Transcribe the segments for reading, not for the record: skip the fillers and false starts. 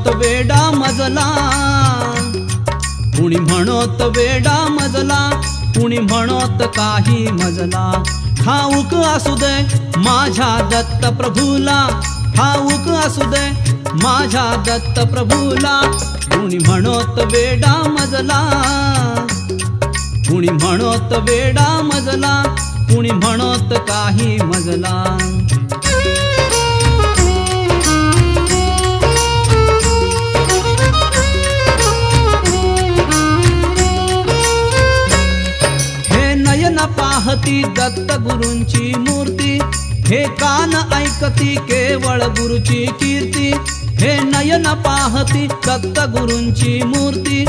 म्हणत वेडा मजला, कुणी म्हणत वेडा मजला, कुणी म्हणत काही मजला. ठाऊक असू दे माझ्या दत्त प्रभूला, ठाऊक असू दे माझ्या दत्त प्रभूला. कुणी म्हणत वेडा मजला, कुणी म्हणत वेडा मजला, कुणी म्हणत काही मजला. हे नयन पाहती दत्त गुरूंची मूर्ती, हे कान ऐकती केवळ गुरुची कीर्ती. हे नयन पाहती दत्त गुरूंची मूर्ती,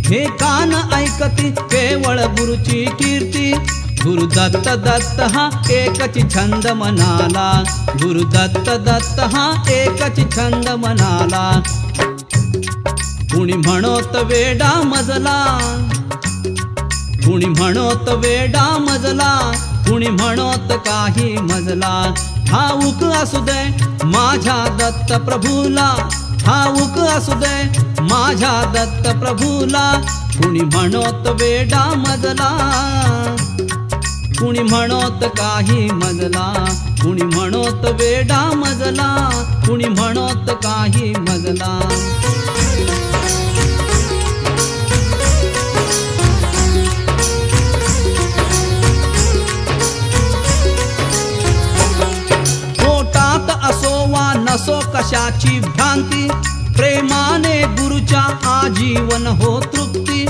हे कान ऐकती केवळ गुरुची कीर्ती. गुरु दत्त दत्त हा एकच छंद मनाला, गुरु दत्त दत्त हा एकच छंद मनाला. कुणी म्हणत वेडा मजला, कुणी म्हणत वेडा मजला, कुणी म्हणत काही मजला. ठाऊक असू दे माझ्या दत्त प्रभूला, ठाऊक असू दे माझ्या दत्त प्रभूला. कुणी म्हणत वेडा मजला, कुणी म्हणत काही मजला, कुणी म्हणत वेडा मजला, कुणी म्हणत काही मजला. पोटात असो वा नसो कशाची भ्रांती, प्रेमाने गुरुच्या आजीवन हो तृप्ती.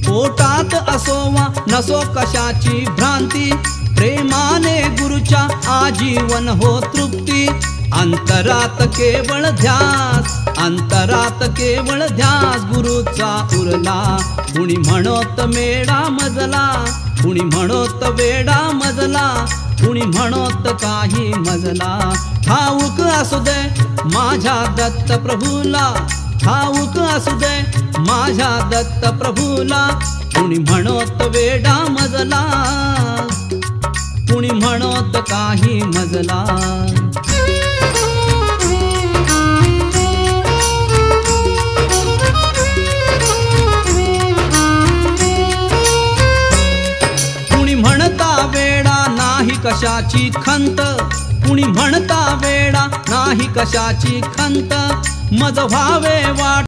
पोटात असो वा नसो कशाची भ्रांती, प्रेमाने गुरुच्या आजीवन हो तृप्ती. अंतरात केवळ ध्यास, अंतरात केवळ ध्यास गुरुचा उरला. कुणी म्हणत मेडा मजला, कुणी म्हणत वेडा मजला, कुणी म्हणत काही मजला. ठाऊक असू दे माझ्या दत्त प्रभूला, ठाऊक असू दे माझ्या दत्त प्रभूला. कुणी म्हणत वेडा मजला, कुणी म्हणत काही मजला. कुणी म्हणता वेडा नाही कशाची खंत, कुणी म्हणता वेडा नाही कशाची खंत. मज व्हावे वाट